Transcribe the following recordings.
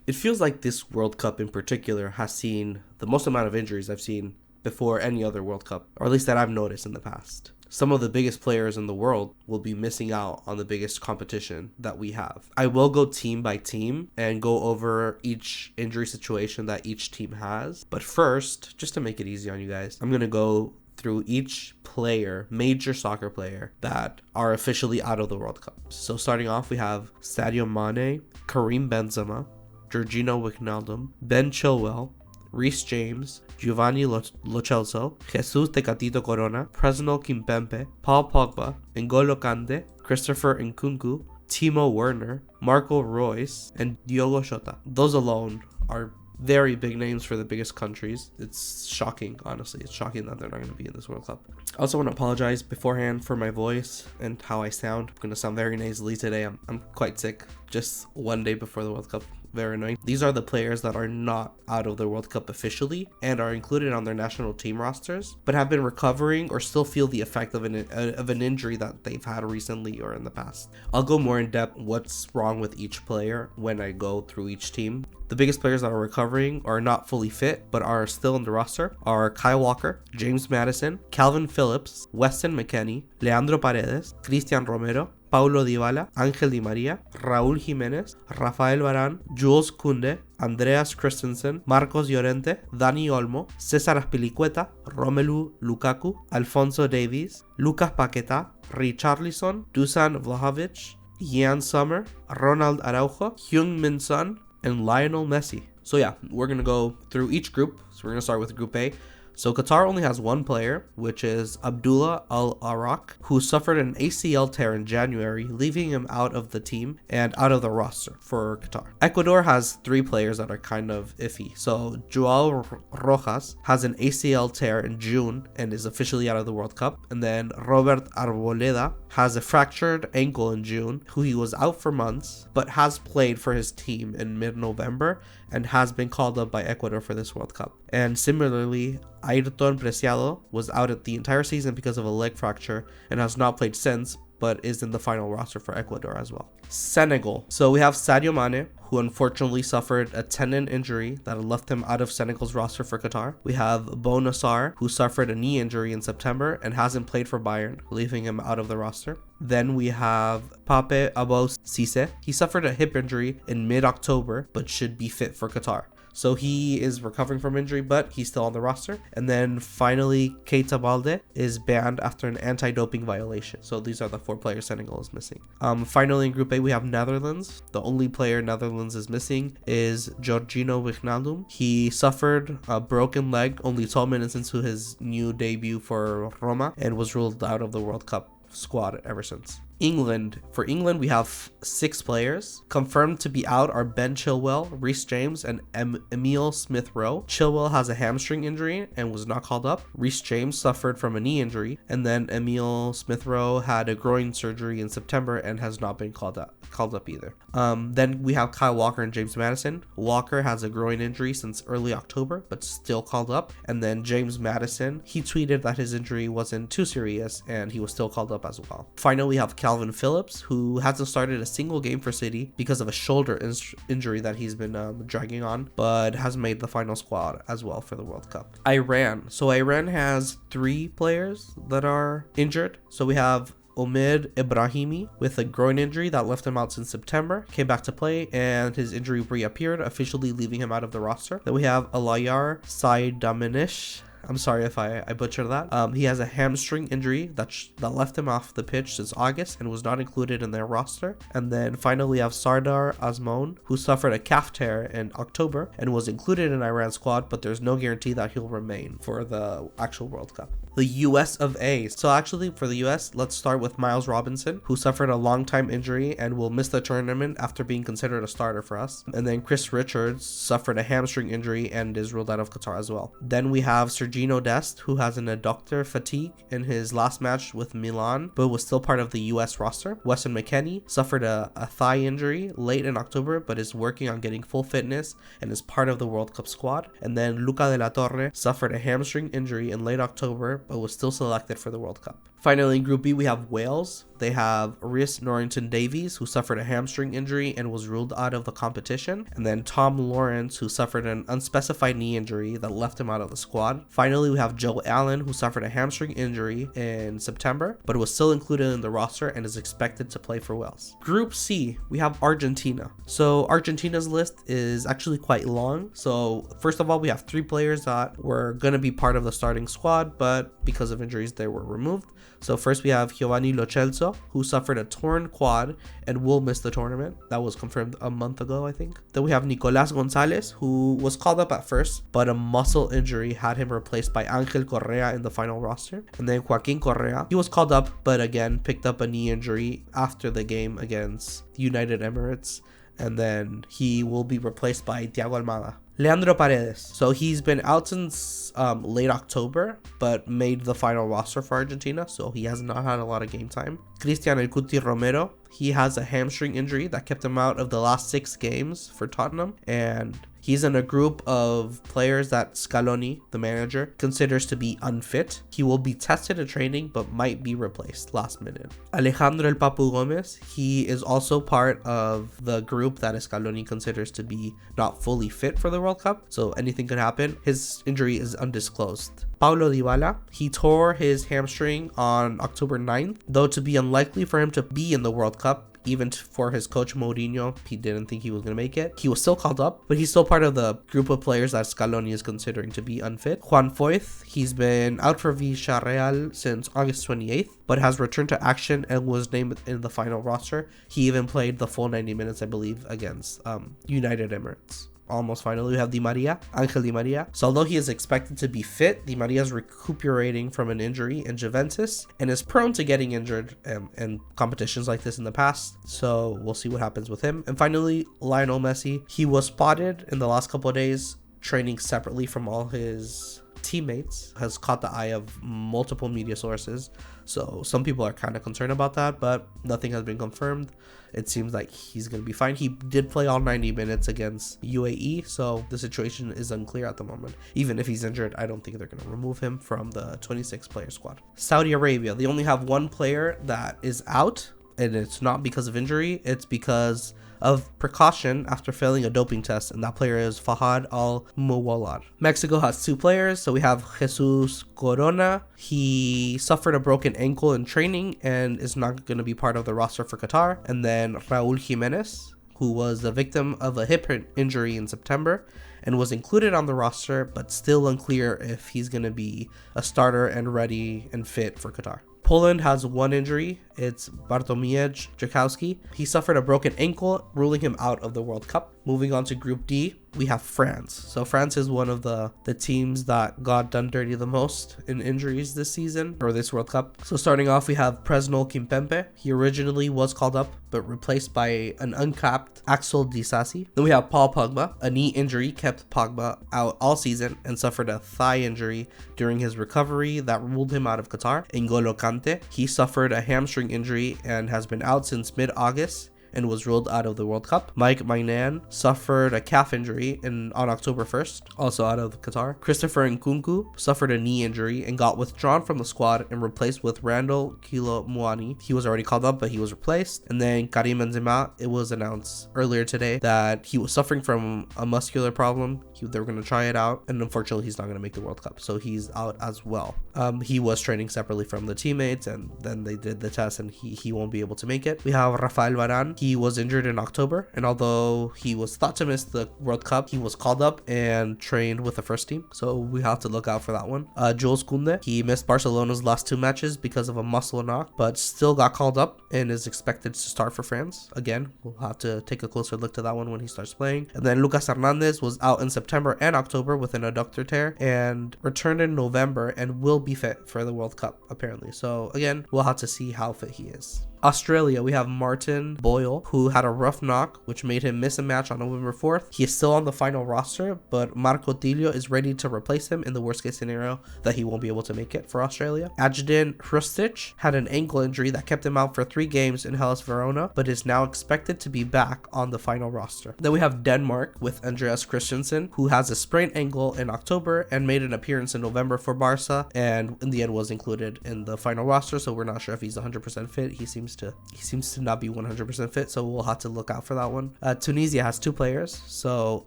It feels like this World Cup in particular has seen the most amount of injuries I've seen before any other World Cup, or at least that I've noticed in the past. Some of the biggest players in the world will be missing out on the biggest competition that we have. I will go team by team and go over each injury situation that each team has. But first, just to make it easy on you guys, I'm going to go through each player, major soccer player, that are officially out of the World Cup. So starting off, we have Sadio Mane, Karim Benzema, Georgino Wijnaldum, Ben Chilwell, Reece James, Giovanni Lo Celso, Jesus Tecatito Corona, Presnel Kimpembe, Paul Pogba, N'Golo Kante, Christopher Nkunku, Timo Werner, Marco Reus, and Diogo Jota. Those alone are very big names for the biggest countries. It's shocking, honestly. It's shocking that they're not going to be in this World Cup. I also want to apologize beforehand for my voice and how I sound. I'm going to sound very nasally today. I'm quite sick. Just one day before the World Cup. Very annoying. These are the players that are not out of the World Cup officially and are included on their national team rosters, but have been recovering or still feel the effect of an injury that they've had recently or in the past. I'll go more in depth what's wrong with each player when I go through each team. The biggest players that are recovering or not fully fit but are still in the roster are Kyle Walker, James Maddison, Calvin Phillips, Weston McKennie, Leandro Paredes, Cristian Romero, Paulo Dybala, Ángel Di María, Raúl Jiménez, Rafael Varane, Jules Koundé, Andreas Christensen, Marcos Llorente, Dani Olmo, César Azpilicueta, Romelu Lukaku, Alfonso Davies, Lucas Paquetá, Richarlison, Dusan Vlahovic, Jan Sommer, Ronald Araujo, Heung-min Son, and Lionel Messi. So yeah, we're going to go through each group. So we're going to start with Group A. So Qatar only has one player, which is Abdullah Al-Arak, who suffered an ACL tear in January, leaving him out of the team and out of the roster for Qatar. Ecuador has three players that are kind of iffy. So Joao Rojas has an ACL tear in June and is officially out of the World Cup. And then Robert Arboleda has a fractured ankle in June, who he was out for months, but has played for his team in mid-November and has been called up by Ecuador for this World Cup. And similarly, Ayrton Preciado was out at the entire season because of a leg fracture and has not played since, but is in the final roster for Ecuador as well. Senegal. So we have Sadio Mane, who unfortunately suffered a tendon injury that left him out of Senegal's roster for Qatar. We have Bo Nassar, who suffered a knee injury in September and hasn't played for Bayern, leaving him out of the roster. Then we have Pape Abou Cisse. He suffered a hip injury in mid-October, but should be fit for Qatar. So he is recovering from injury, but he's still on the roster. And then finally, Keita Balde is banned after an anti-doping violation. So these are the four players Senegal is missing. Finally, in Group A, we have Netherlands. The only player Netherlands is missing is Georgino Wijnaldum. He suffered a broken leg only 12 minutes into his new debut for Roma and was ruled out of the World Cup squad ever since. England. For England, we have 6 players. Confirmed to be out are Ben Chilwell, Reece James, and Emile Smith-Rowe. Chilwell has a hamstring injury and was not called up. Reece James suffered from a knee injury, and then Emile Smith-Rowe had a groin surgery in September and has not been called up either. Then we have Kyle Walker and James Maddison. Walker has a groin injury since early October, but still called up. And then James Maddison, he tweeted that his injury wasn't too serious and he was still called up as well. Finally, we have Calvin Phillips, who hasn't started a single game for City because of a shoulder injury that he's been dragging on, but has made the final squad as well for the World Cup. Iran. So Iran has 3 players that are injured. So we have Omid Ibrahimi with a groin injury that left him out since September, came back to play, and his injury reappeared, officially leaving him out of the roster. Then we have Alayar Saidamanish. I'm sorry if I butchered that. He has a hamstring injury that left him off the pitch since August and was not included in their roster. And then finally we have Sardar Azmoun, who suffered a calf tear in October and was included in Iran's squad, but there's no guarantee that he'll remain for the actual World Cup. The US of A. So actually for the US, let's start with Miles Robinson, who suffered a long time injury and will miss the tournament after being considered a starter for us. And then Chris Richards suffered a hamstring injury and is ruled out of Qatar as well. Then we have Sergino Dest, who has an adductor fatigue in his last match with Milan, but was still part of the US roster. Weston McKennie suffered a thigh injury late in October, but is working on getting full fitness and is part of the World Cup squad. And then Luca de la Torre suffered a hamstring injury in late October, but was still selected for the World Cup. Finally, in Group B, we have Wales. They have Rhys Norrington Davies, who suffered a hamstring injury and was ruled out of the competition. And then Tom Lawrence, who suffered an unspecified knee injury that left him out of the squad. Finally, we have Joe Allen, who suffered a hamstring injury in September, but was still included in the roster and is expected to play for Wales. Group C, we have Argentina. So Argentina's list is actually quite long. So first of all, we have 3 players that were going to be part of the starting squad, but because of injuries, they were removed. So first we have Giovanni Lo Celso, who suffered a torn quad and will miss the tournament. That was confirmed a month ago, I think. Then we have Nicolás González, who was called up at first, but a muscle injury had him replaced by Ángel Correa in the final roster. And then Joaquín Correa, he was called up, but again picked up a knee injury after the game against the United Emirates. And then he will be replaced by Thiago Almada. Leandro Paredes. So he's been out since late October, but made the final roster for Argentina, so he has not had a lot of game time. Cristian El Cuti Romero. He has a hamstring injury that kept him out of the last 6 games for Tottenham, and he's in a group of players that Scaloni, the manager, considers to be unfit. He will be tested in training, but might be replaced last minute. Alejandro El Papu Gomez, he is also part of the group that Scaloni considers to be not fully fit for the World Cup, so anything could happen. His injury is undisclosed. Paulo Dybala, he tore his hamstring on October 9th, though to be unlikely for him to be in the World Cup. Even for his coach Mourinho, he didn't think he was going to make it. He was still called up, but he's still part of the group of players that Scaloni is considering to be unfit. Juan Foyth, he's been out for Villarreal since August 28th, but has returned to action and was named in the final roster. He even played the full 90 minutes, I believe, against United Emirates. Almost finally, we have Di Maria, Angel Di Maria. So although he is expected to be fit, Di Maria is recuperating from an injury in Juventus and is prone to getting injured in competitions like this in the past. So we'll see what happens with him. And finally, Lionel Messi. He was spotted in the last couple of days training separately from all his teammates, has caught the eye of multiple media sources. So some people are kind of concerned about that, but nothing has been confirmed. It seems like he's going to be fine. He did play all 90 minutes against UAE, so the situation is unclear at the moment. Even if he's injured, I don't think they're going to remove him from the 26-player squad. Saudi Arabia, they only have 1 player that is out, and it's not because of injury, it's because of precaution after failing a doping test, and that player is Fahad Al Muwallad. Mexico has 2 players, so we have Jesus Corona. He suffered a broken ankle in training and is not going to be part of the roster for Qatar. And then Raúl Jiménez, who was the victim of a hip injury in September and was included on the roster, but still unclear if he's going to be a starter and ready and fit for Qatar. Poland has 1 injury. It's Bartłomiej Jakowski. He suffered a broken ankle, ruling him out of the World Cup. Moving on to Group D, we have France. So France is one of the teams that got done dirty the most in injuries this season, or this World Cup. So starting off, we have Presnel Kimpembe. He originally was called up, but replaced by an uncapped Axel Disasi. Then we have Paul Pogba. A knee injury kept Pogba out all season and suffered a thigh injury during his recovery that ruled him out of Qatar. N'Golo Kante, he suffered a hamstring injury and has been out since mid-August and was ruled out of the World Cup. Mike Maignan suffered a calf injury on October 1st, also out of Qatar. Christopher Nkunku suffered a knee injury and got withdrawn from the squad and replaced with Randall Kilo Muani. He was already called up, but he was replaced. And then Karim Benzema, it was announced earlier today that he was suffering from a muscular problem. They were going to try it out, and unfortunately he's not going to make the World Cup, so he's out as well. He was training separately from the teammates, and then they did the test, and he won't be able to make it. We have Rafael Varane. He was injured in October, and although he was thought to miss the World Cup, he was called up and trained with the first team, so we have to look out for that one. Jules Koundé, he missed Barcelona's last 2 matches because of a muscle knock, but still got called up and is expected to start for France. Again, we'll have to take a closer look to that one when he starts playing. And then Lucas Hernandez was out in September and October with an adductor tear and returned in November and will be fit for the World Cup apparently. So again, we'll have to see how fit he is. Australia, we have Martin Boyle, who had a rough knock, which made him miss a match on November 4th. He is still on the final roster, but Marco Tilio is ready to replace him in the worst case scenario that he won't be able to make it for Australia. Adjudant Hrustic had an ankle injury that kept him out for 3 games in Hellas Verona, but is now expected to be back on the final roster. Then we have Denmark with Andreas Christensen, who has a sprained ankle in October and made an appearance in November for Barca, and in the end was included in the final roster, so we're not sure if he's 100% fit. He seems to not be 100% fit, so we'll have to look out for that one. Tunisia has 2 players. So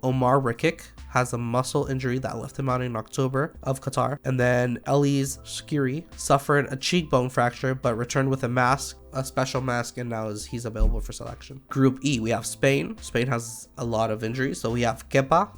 Omar Rakik has a muscle injury that left him out in October of Qatar, and then Elis Skiri suffered a cheekbone fracture but returned with a special mask, and now he's available for selection. Group E, we have Spain. Spain has a lot of injuries. So we have Kepa,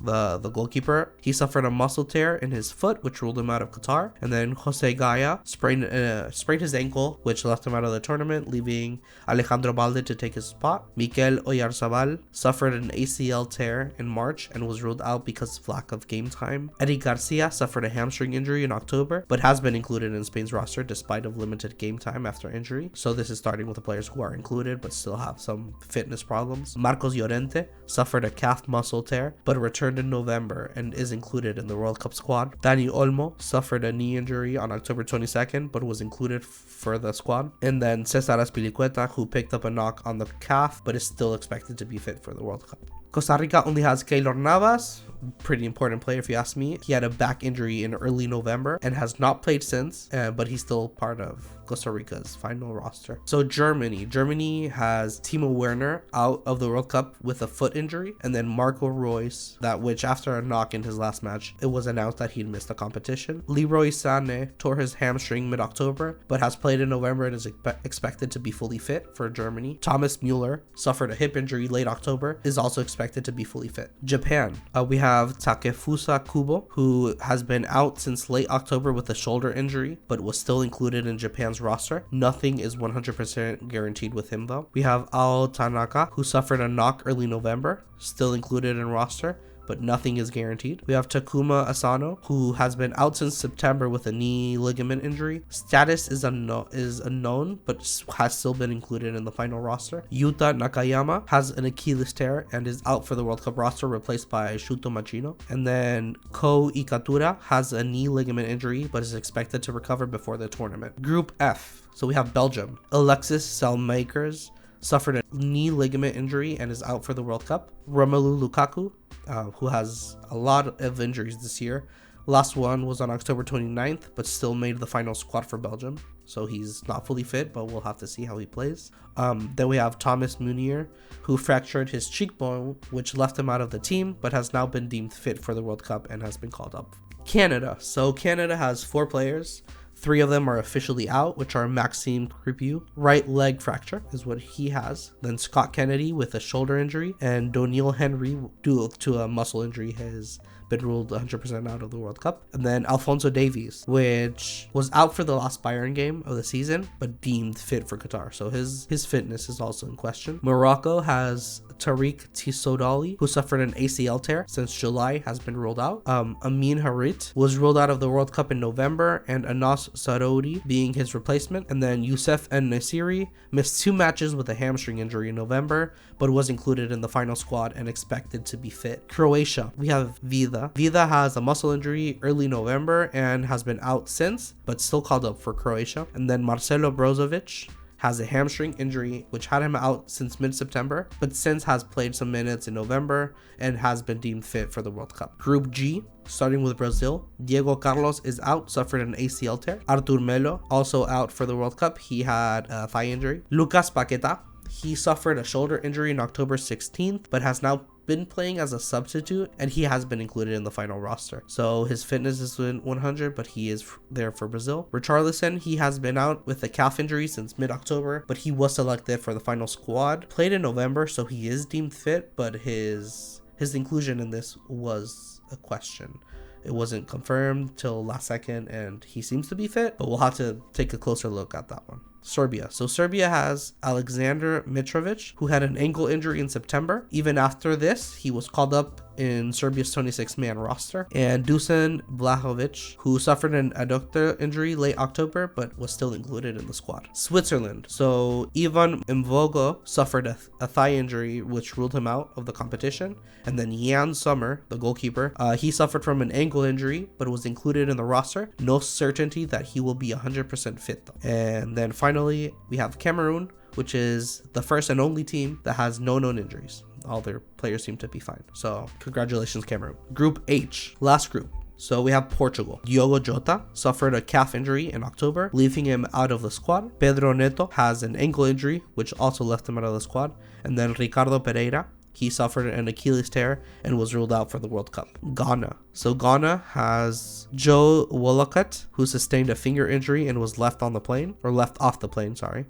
the goalkeeper. He suffered a muscle tear in his foot, which ruled him out of Qatar. And then Jose Gaya sprained his ankle, which left him out of the tournament, leaving Alejandro Balde to take his spot. Mikel Oyarzabal suffered an ACL tear in March and was ruled out because of lack of game time. Eddie Garcia suffered a hamstring injury in October, but has been included in Spain's roster despite of limited game time after injury. So this is starting with the players who are included but still have some fitness problems. Marcos Llorente suffered a calf muscle tear but returned in November and is included in the World Cup squad. Dani Olmo suffered a knee injury on October 22nd but was included for the squad. And then Cesar Azpilicueta, who picked up a knock on the calf but is still expected to be fit for the World Cup. Costa Rica only has Keylor Navas, pretty important player if you ask me. He had a back injury in early November and has not played since, but he's still part of Costa Rica's final roster. So Germany has Timo Werner out of the World Cup with a foot injury, and then Marco Reus, which after a knock in his last match, it was announced that he'd missed the competition. Leroy Sané tore his hamstring mid-October, but has played in November and is expected to be fully fit for Germany. Thomas Müller suffered a hip injury late October, is also expected to be fully fit. Japan, we have Takefusa Kubo, who has been out since late October with a shoulder injury, but was still included in Japan's roster. Nothing is 100% guaranteed with him though. We have Ao Tanaka, who suffered a knock early November, still included in roster, but nothing is guaranteed. We have Takuma Asano, who has been out since September with a knee ligament injury. Status is unknown, but has still been included in the final roster. Yuta Nakayama has an Achilles tear and is out for the World Cup roster, replaced by Shuto Machino. And then Ko Ikatura has a knee ligament injury, but is expected to recover before the tournament. Group F, so we have Belgium. Alexis Selmakers suffered a knee ligament injury and is out for the World Cup. Romelu Lukaku, who has a lot of injuries this year. Last one was on October 29th, but still made the final squad for Belgium. So he's not fully fit, but we'll have to see how he plays. Then we have Thomas Munier, who fractured his cheekbone, which left him out of the team, but has now been deemed fit for the World Cup and has been called up. Canada. So Canada has 4 players. 3 of them are officially out, which are Maxime Crepeau, right leg fracture is what he has. Then Scott Kennedy with a shoulder injury, and Doniel Henry, due to a muscle injury, has been ruled 100% out of the World Cup. And then Alphonso Davies, which was out for the last Bayern game of the season, but deemed fit for Qatar. So his fitness is also in question. Morocco has Tariq Tissoudali, who suffered an ACL tear since July, has been ruled out. Amin Harit was ruled out of the World Cup in November, and Anas Saroudi being his replacement. And then Youssef En-Nesyri missed 2 matches with a hamstring injury in November, but was included in the final squad and expected to be fit. Croatia, we have Vida. Vida has a muscle injury early November and has been out since, but still called up for Croatia. And then Marcelo Brozovic has a hamstring injury which had him out since mid-September, but since has played some minutes in November and has been deemed fit for the World Cup. Group G, starting with Brazil, Diego Carlos is out, suffered an ACL tear. Artur Melo also out for the World Cup. He had a thigh injury. Lucas Paqueta, he suffered a shoulder injury on October 16th, but has now been playing as a substitute, and he has been included in the final roster. So his fitness is 100, but he is there for Brazil. Richarlison, he has been out with a calf injury since mid-October, but he was selected for the final squad. Played in November, so he is deemed fit, but his inclusion in this was a question. It wasn't confirmed till last second, and he seems to be fit, but we'll have to take a closer look at that one. Serbia. So Serbia has Alexander Mitrovic, who had an ankle injury in September. Even after this, he was called up in Serbia's 26-man roster. And Dusan Vlahovic, who suffered an adductor injury late October, but was still included in the squad. Switzerland. So Ivan Mvogo suffered a thigh injury, which ruled him out of the competition. And then Jan Sommer, the goalkeeper, he suffered from an ankle injury, but was included in the roster. No certainty that he will be 100% fit though. And then finally, we have Cameroon, which is the first and only team that has no known injuries. All their players seem to be fine. So congratulations, Cameroon. Group H, last group. So we have Portugal. Diogo Jota suffered a calf injury in October, leaving him out of the squad. Pedro Neto has an ankle injury, which also left him out of the squad. And then Ricardo Pereira, he suffered an Achilles tear and was ruled out for the World Cup. Ghana. So Ghana has Joe Wollacott, who sustained a finger injury and was left off the plane.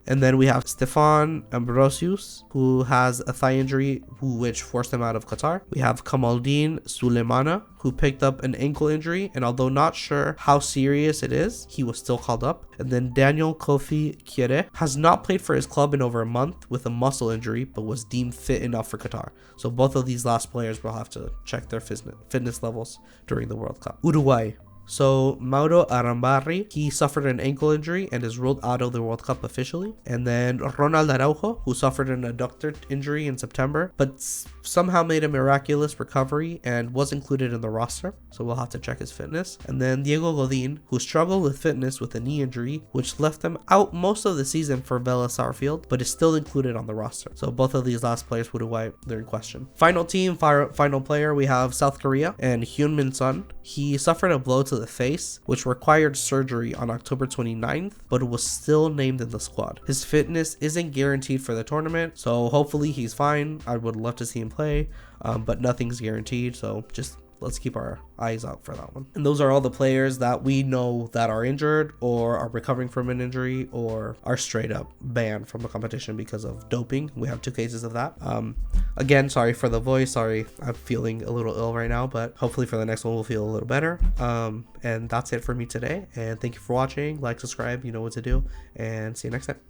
And then we have Stefan Ambrosius, who has a thigh injury, which forced him out of Qatar. We have Kamaldeen Sulemana, who picked up an ankle injury, and although not sure how serious it is, he was still called up. And then Daniel Kofi Kire has not played for his club in over a month with a muscle injury, but was deemed fit enough for Qatar. So both of these last players will have to check their fitness levels during the World Cup. Uruguay. So Mauro Arambarri, he suffered an ankle injury and is ruled out of the World Cup officially. And then Ronald Araujo, who suffered an adductor injury in September, but somehow made a miraculous recovery and was included in the roster. So we'll have to check his fitness. And then Diego Godin, who struggled with fitness with a knee injury, which left him out most of the season for Vélez Sarsfield, but is still included on the roster. So both of these last players, Uruguay, they're in question. Final team, final player, we have South Korea and Hyun-Min Son. He suffered a blow to the face, which required surgery on October 29th, but was still named in the squad. His fitness isn't guaranteed for the tournament, so hopefully he's fine. I would love to see him play, but nothing's guaranteed, so just let's keep our eyes out for that one. And those are all the players that we know that are injured or are recovering from an injury or are straight up banned from the competition because of doping. We have 2 cases of that. Again, sorry for the voice. Sorry, I'm feeling a little ill right now, but hopefully for the next one we'll feel a little better. And that's it for me today. And thank you for watching. Like, subscribe, you know what to do, and see you next time.